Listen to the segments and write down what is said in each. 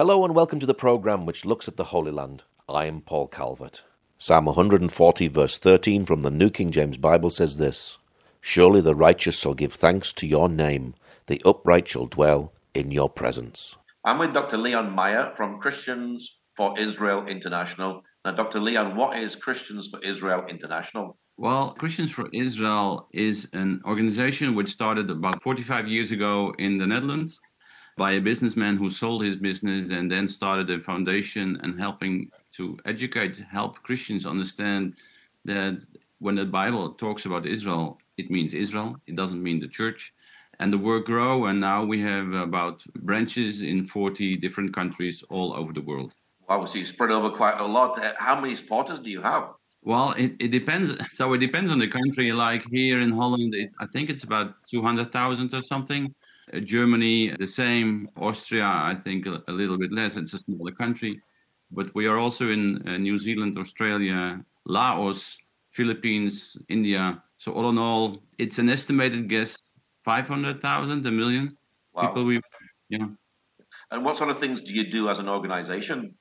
Hello and welcome to the programme which looks at the Holy Land. I am Paul Calvert. Psalm 140 verse 13 from the New King James Bible says this: Surely the righteous shall give thanks to your name, the upright shall dwell in your presence. I'm with Dr. Leon Meijer from Christians for Israel International. Now, Dr. Leon, what is Christians for Israel International? Well, Christians for Israel is an organization which started about 45 years ago in the Netherlands by a businessman who sold his business and then started a foundation and helping to help Christians understand that when the Bible talks about Israel, it means Israel. It doesn't mean the church. And the work grew, and now we have about branches in 40 different countries all over the world. Wow, so you spread over quite a lot. How many supporters do you have? Well, it depends. So it depends on the country. Like here in Holland, I think it's about 200,000 or something. Germany, the same. Austria, I think a little bit less. It's a smaller country. But we are also in New Zealand, Australia, Laos, Philippines, India. So all in all, it's an estimated guess, 500,000, a million people. And what sort of things do you do as an organization?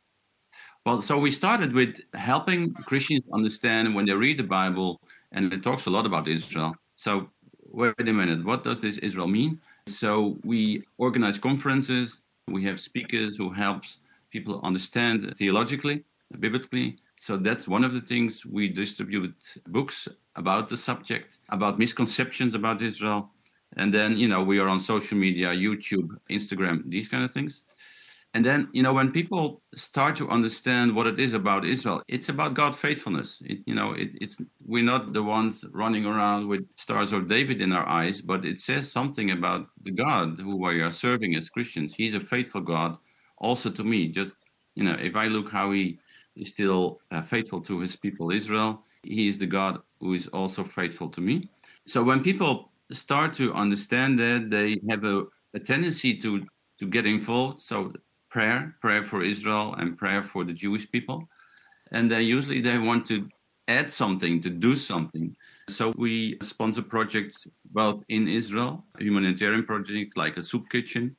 Well, so we started with helping Christians understand when they read the Bible, and it talks a lot about Israel. So wait a minute, what does this Israel mean? So we organize conferences. We have speakers who helps people understand theologically, biblically. So that's one of the things. We distribute books about the subject, about misconceptions about Israel. And then, we are on social media, YouTube, Instagram, these kind of things. And then, when people start to understand what it is about Israel, it's about God's faithfulness. We're not the ones running around with stars of David in our eyes, but it says something about the God who we are serving as Christians. He's a faithful God also to me. Just, if I look how he is still faithful to his people, Israel, he is the God who is also faithful to me. So when people start to understand that, they have a tendency to get involved. So prayer for Israel and prayer for the Jewish people. And usually they want to add something, to do something. So we sponsor projects both in Israel, a humanitarian project like a soup kitchen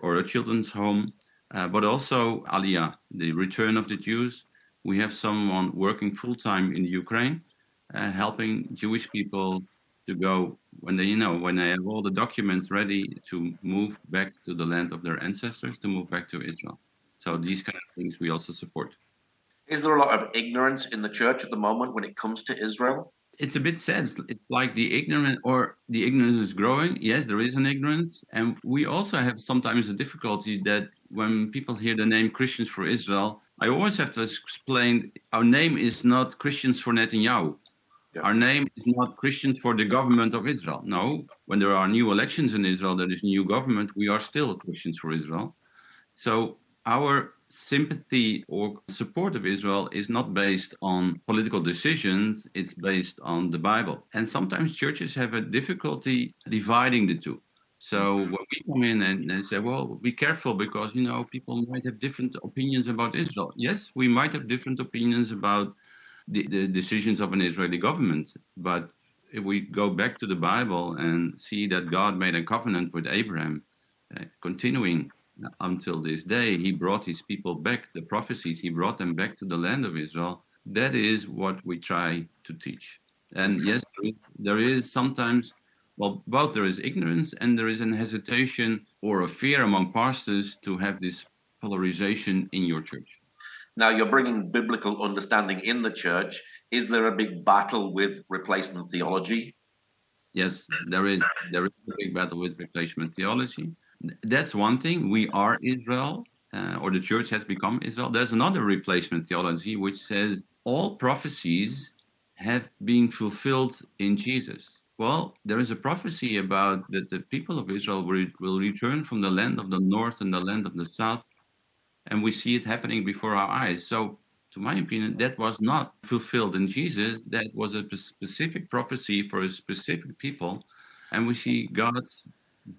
or a children's home, but also Aliyah, the return of the Jews. We have someone working full-time in Ukraine, helping Jewish people to go when they have all the documents ready to move back to the land of their ancestors, to move back to Israel. So these kind of things we also support. Is there a lot of ignorance in the church at the moment when it comes to Israel? It's a bit sad. It's like the ignorance is growing. Yes, there is an ignorance. And we also have sometimes a difficulty that when people hear the name Christians for Israel, I always have to explain our name is not Christians for Netanyahu. Yeah. Our name is not Christians for the government of Israel. No, when there are new elections in Israel, there is a new government, we are still Christians for Israel. So our sympathy or support of Israel is not based on political decisions, it's based on the Bible. And sometimes churches have a difficulty dividing the two. So when we come in and they say, well, be careful because, people might have different opinions about Israel. Yes, we might have different opinions about the decisions of an Israeli government. But if we go back to the Bible and see that God made a covenant with Abraham, continuing until this day, he brought his people back, the prophecies, he brought them back to the land of Israel. That is what we try to teach. And yes, there is sometimes, both there is ignorance and there is an hesitation or a fear among pastors to have this polarization in your church. Now, you're bringing biblical understanding in the church. Is there a big battle with replacement theology? Yes, there is a big battle with replacement theology. That's one thing. We are Israel, or the church has become Israel. There's another replacement theology which says all prophecies have been fulfilled in Jesus. Well, there is a prophecy about that the people of Israel will return from the land of the north and the land of the south. And we see it happening before our eyes. So, to my opinion, that was not fulfilled in Jesus. That was a specific prophecy for a specific people. And we see God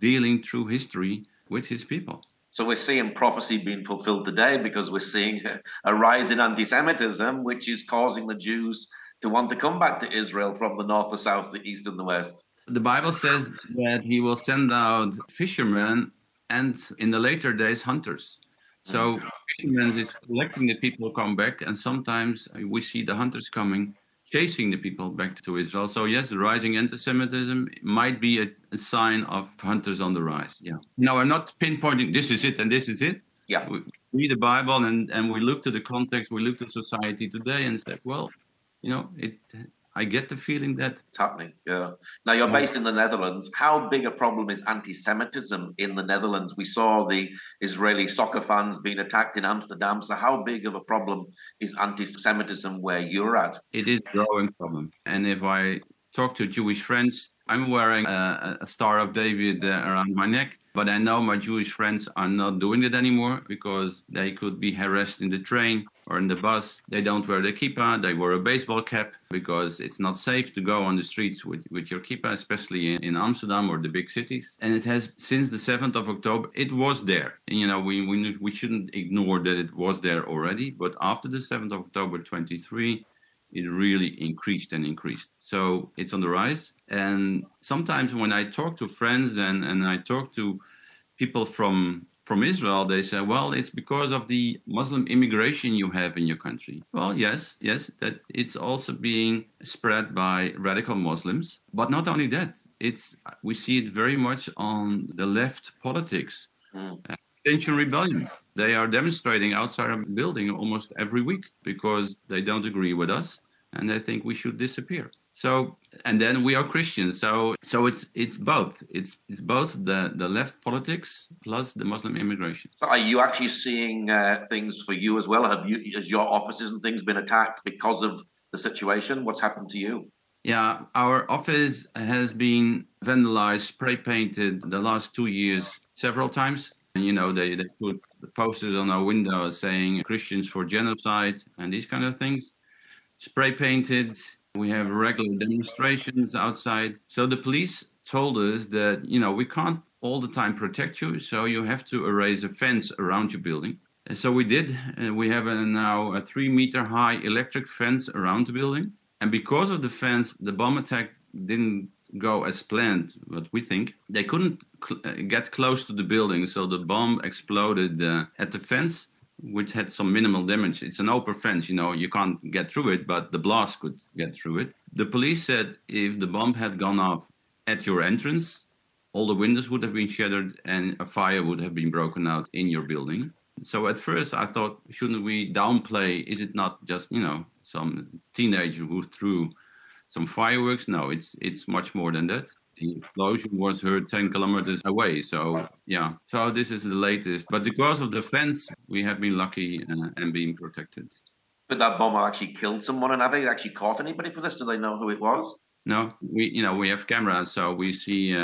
dealing through history with his people. So we're seeing prophecy being fulfilled today because we're seeing a rise in anti-Semitism, which is causing the Jews to want to come back to Israel from the north, the south, the east, and the west. The Bible says that he will send out fishermen and in the later days, hunters. So fishermen is collecting the people who come back, and sometimes we see the hunters coming, chasing the people back to Israel. So yes, the rising anti-Semitism might be a sign of hunters on the rise. Yeah. No, I'm not pinpointing this is it and this is it. Yeah. We read the Bible and we look to the context, we look to society today and say, well, I get the feeling that it's happening. Yeah. Now you're based in the Netherlands. How big a problem is anti-Semitism in the Netherlands? We saw the Israeli soccer fans being attacked in Amsterdam. So how big of a problem is anti-Semitism where you're at? It is a growing problem. And if I talk to Jewish friends, I'm wearing a Star of David around my neck. But I know my Jewish friends are not doing it anymore because they could be harassed in the train or in the bus. They don't wear the kippah. They wear a baseball cap because it's not safe to go on the streets with your kippah, especially in Amsterdam or the big cities. And it has, since the 7th of October, it was there. And, we shouldn't ignore that it was there already. But after the 7th of October 23, it really increased and increased. So it's on the rise. And sometimes when I talk to friends and I talk to people from Israel, they say, well, it's because of the Muslim immigration you have in your country. Well, yes, that it's also being spread by radical Muslims. But not only that, we see it very much on the left politics. Extinction Rebellion. They are demonstrating outside of a building almost every week because they don't agree with us and they think we should disappear. So, and then we are Christians. So it's both. It's both the left politics plus the Muslim immigration. So are you actually seeing things for you as well? Has your offices and things been attacked because of the situation? What's happened to you? Yeah, our office has been vandalized, spray painted the last 2 years several times. And, they put the posters on our windows saying Christians for genocide and these kind of things. Spray painted. We have regular demonstrations outside. So the police told us that, we can't all the time protect you. So you have to erase a fence around your building. And so we did. We have now a 3-meter high electric fence around the building. And because of the fence, the bomb attack didn't go as planned, what we think. They couldn't get close to the building, so the bomb exploded at the fence, which had some minimal damage. It's an open fence, you can't get through it, but the blast could get through it. The police said if the bomb had gone off at your entrance, all the windows would have been shattered and a fire would have been broken out in your building. So at first I thought, shouldn't we downplay? Is it not just, some teenager who threw some fireworks? No, it's much more than that. The explosion was heard 10 kilometers away. So, yeah. So this is the latest. But because of the fence, we have been lucky and being protected. But that bomb actually killed someone, and have they actually caught anybody for this? Do they know who it was? No, we have cameras, so we see,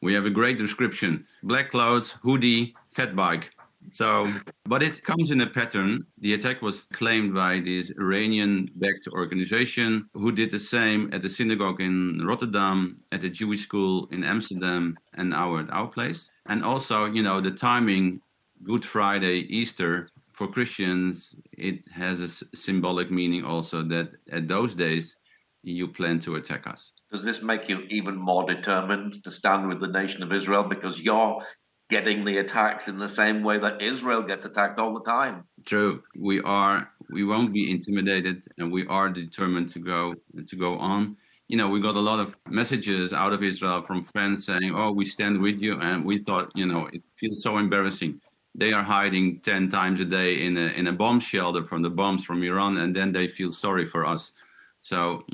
we have a great description. Black clothes, hoodie, fat bike. So, but it comes in a pattern. The attack was claimed by this Iranian-backed organization who did the same at the synagogue in Rotterdam, at the Jewish school in Amsterdam, and now at our place. And also, the timing, Good Friday, Easter, for Christians, it has a symbolic meaning also that at those days, you plan to attack us. Does this make you even more determined to stand with the nation of Israel because you're getting the attacks in the same way that Israel gets attacked all the time? True. We won't be intimidated, and we are determined to go on. We got a lot of messages out of Israel from friends saying, "Oh, we stand with you," and we thought, it feels so embarrassing. They are hiding 10 times a day in a bomb shelter from the bombs from Iran, and then they feel sorry for us. So,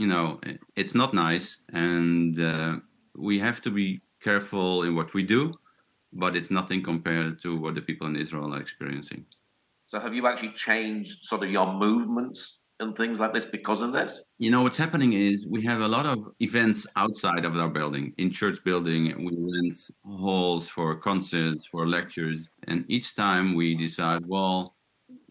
it's not nice, and we have to be careful in what we do, but it's nothing compared to what the people in Israel are experiencing. So have you actually changed sort of your movements and things like this because of this? What's happening is we have a lot of events outside of our building, in church building. We rent halls for concerts, for lectures, and each time we decide, well,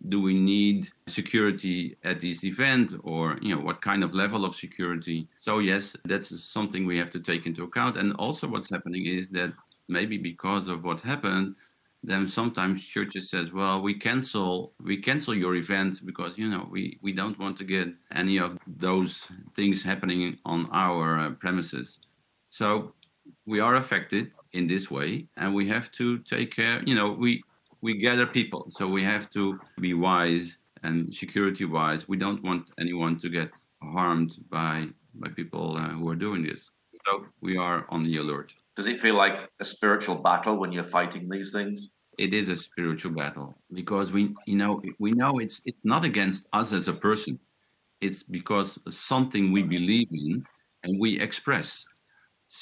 do we need security at this event, or what kind of level of security? So yes, that's something we have to take into account. And also what's happening is that maybe because of what happened, then sometimes churches says, well, we cancel your event because we don't want to get any of those things happening on our premises. So we are affected in this way, and we have to take care. We we gather people. So we have to be wise and security-wise. We don't want anyone to get harmed by people who are doing this. So we are on the alert. Does it feel like a spiritual battle when you're fighting these things? It is a spiritual battle because we know it's not against us as a person. It's because something we believe in and we express.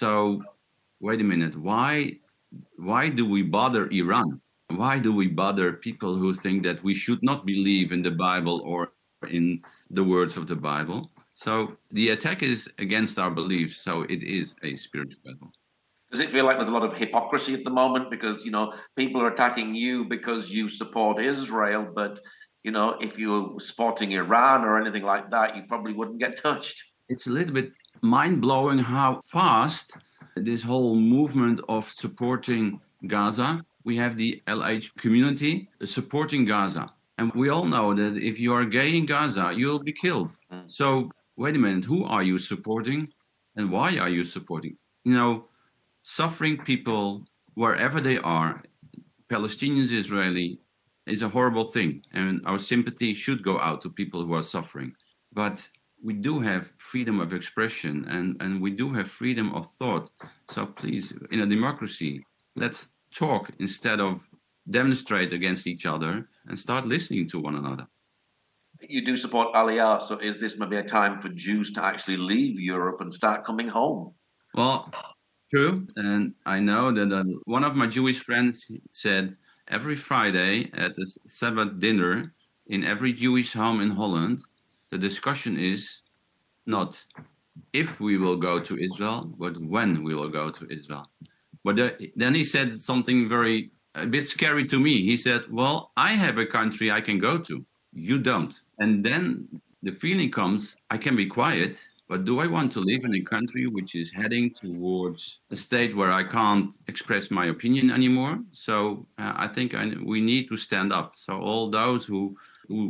So wait a minute, why do we bother Iran? Why do we bother people who think that we should not believe in the Bible or in the words of the Bible? So the attack is against our beliefs. So it is a spiritual battle. Does it feel like there's a lot of hypocrisy at the moment? Because, people are attacking you because you support Israel, but, if you're supporting Iran or anything like that, you probably wouldn't get touched. It's a little bit mind-blowing how fast this whole movement of supporting Gaza, we have the LH community supporting Gaza. And we all know that if you are gay in Gaza, you'll be killed. So wait a minute, who are you supporting and why are you supporting? Suffering people wherever they are, Palestinians, Israeli, is a horrible thing. And our sympathy should go out to people who are suffering. But we do have freedom of expression and we do have freedom of thought. So please, in a democracy, let's talk instead of demonstrate against each other and start listening to one another. You do support Aliyah, so is this maybe a time for Jews to actually leave Europe and start coming home? Well, true. And I know that one of my Jewish friends said every Friday at the Sabbath dinner in every Jewish home in Holland, the discussion is not if we will go to Israel, but when we will go to Israel. But then he said something a bit scary to me. He said, well, I have a country I can go to. You don't. And then the feeling comes, I can be quiet, but do I want to live in a country which is heading towards a state where I can't express my opinion anymore? So I think we need to stand up. So all those who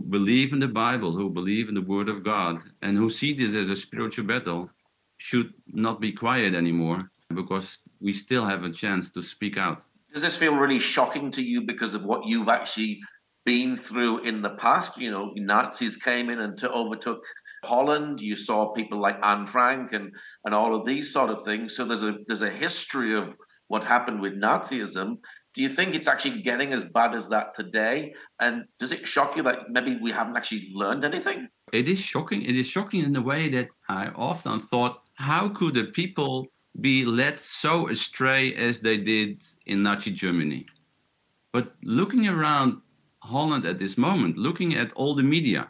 believe in the Bible, who believe in the Word of God, and who see this as a spiritual battle, should not be quiet anymore, because we still have a chance to speak out. Does this feel really shocking to you because of what you've actually been through in the past? Nazis came in and overtook Holland. You saw people like Anne Frank and all of these sort of things. So there's a history of what happened with Nazism. Do you think it's actually getting as bad as that today? And does it shock you that maybe we haven't actually learned anything? It is shocking. It is shocking in the way that I often thought, how could the people be led so astray as they did in Nazi Germany? But looking around Holland at this moment, looking at all the media,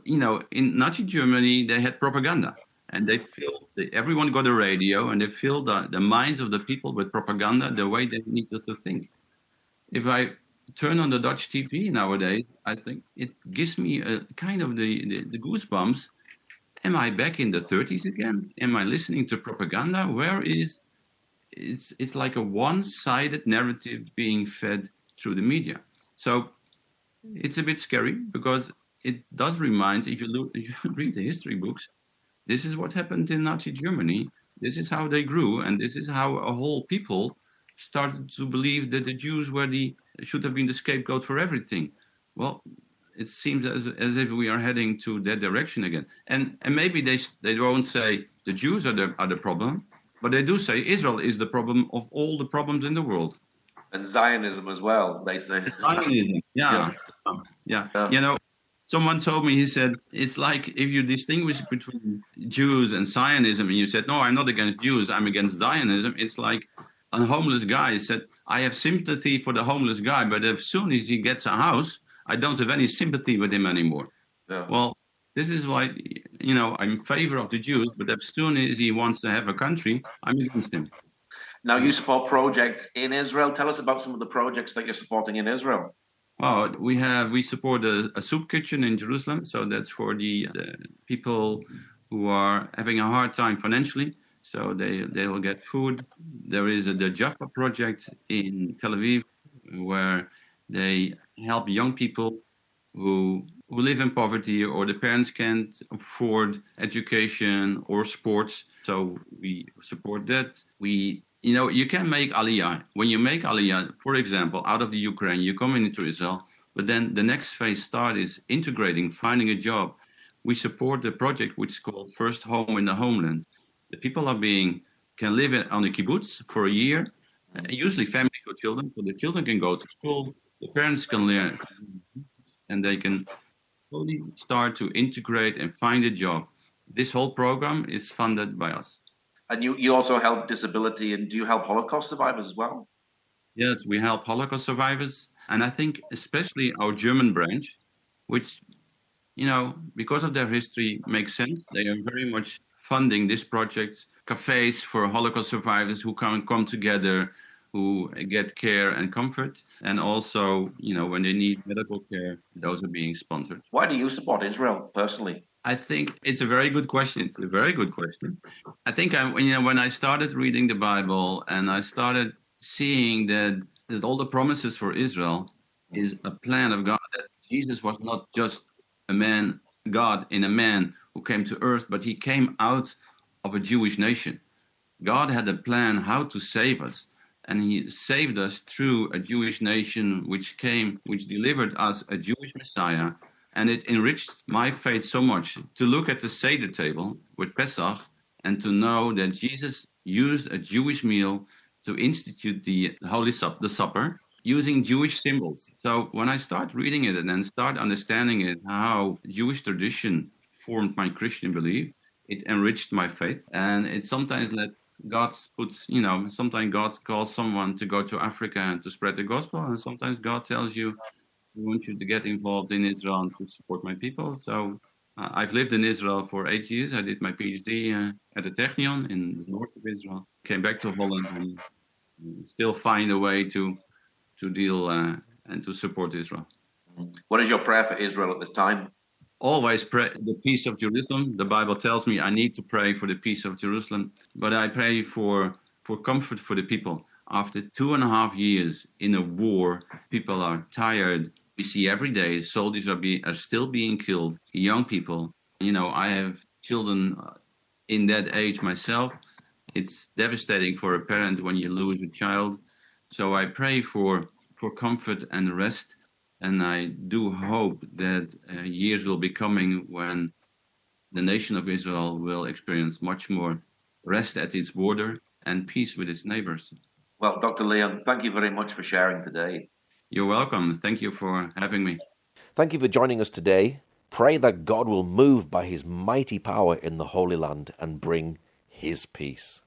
in Nazi Germany, they had propaganda. And everyone got a radio, and they filled the minds of the people with propaganda the way they needed to think. If I turn on the Dutch TV nowadays, I think it gives me a kind of the goosebumps. Am I back in the 30s again? Am I listening to propaganda? It's like a one-sided narrative being fed through the media. So it's a bit scary because it does remind, if you read the history books, this is what happened in Nazi Germany. This is how they grew, and this is how a whole people started to believe that the Jews should have been the scapegoat for everything. Well, it seems as if we are heading to that direction again. And maybe they won't say the Jews are the problem, but they do say Israel is the problem of all the problems in the world. And Zionism as well, they say. Zionism, yeah. Someone told me, he said, it's like if you distinguish between Jews and Zionism, and you said, no, I'm not against Jews, I'm against Zionism. It's like a homeless guy said, I have sympathy for the homeless guy, but as soon as he gets a house, I don't have any sympathy with him anymore. Yeah. Well, this is why, I'm in favor of the Jews, but as soon as he wants to have a country, I'm against him. Now, you support projects in Israel. Tell us about some of the projects that you're supporting in Israel. Well, we support a soup kitchen in Jerusalem. So that's for the people who are having a hard time financially. So they will get food. There is the Jaffa project in Tel Aviv, where they help young people who live in poverty, or the parents can't afford education or sports. So we support that. We You can make Aliyah. When you make Aliyah, for example, out of the Ukraine, you come into Israel, but then the next phase is integrating, finding a job. We support the project which is called First Home in the Homeland. The people can live on a kibbutz for a year, usually families with children, so the children can go to school, the parents can learn, and they can slowly start to integrate and find a job. This whole program is funded by us. And you also help disability, and do you help Holocaust survivors as well? Yes, we help Holocaust survivors. And I think especially our German branch, which, because of their history, makes sense. They are very much funding this project, cafes for Holocaust survivors who come together, who get care and comfort. And also, when they need medical care, those are being sponsored. Why do you support Israel personally? I think it's a very good question. It's a very good question. I think when I started reading the Bible and I started seeing that all the promises for Israel is a plan of God, that Jesus was not just God in a man who came to earth, but he came out of a Jewish nation. God had a plan how to save us, and he saved us through a Jewish nation which delivered us a Jewish Messiah. And it enriched my faith so much to look at the Seder table with Pesach and to know that Jesus used a Jewish meal to institute the supper using Jewish symbols. So when I start reading it and then start understanding it, how Jewish tradition formed my Christian belief, it enriched my faith. And it sometimes sometimes God calls someone to go to Africa and to spread the gospel, and sometimes God tells you, I want you to get involved in Israel and to support my people. So I've lived in Israel for 8 years. I did my PhD at the Technion in the north of Israel. Came back to Holland and still find a way to deal and to support Israel. What is your prayer for Israel at this time? Always pray the peace of Jerusalem. The Bible tells me I need to pray for the peace of Jerusalem, but I pray for comfort for the people. After 2.5 years in a war, people are tired. We see every day soldiers are still being killed, young people. I have children in that age myself. It's devastating for a parent when you lose a child. So I pray for comfort and rest. And I do hope that years will be coming when the nation of Israel will experience much more rest at its border and peace with its neighbors. Well, Dr. Leon, thank you very much for sharing today. You're welcome. Thank you for having me. Thank you for joining us today. Pray that God will move by his mighty power in the Holy Land and bring his peace.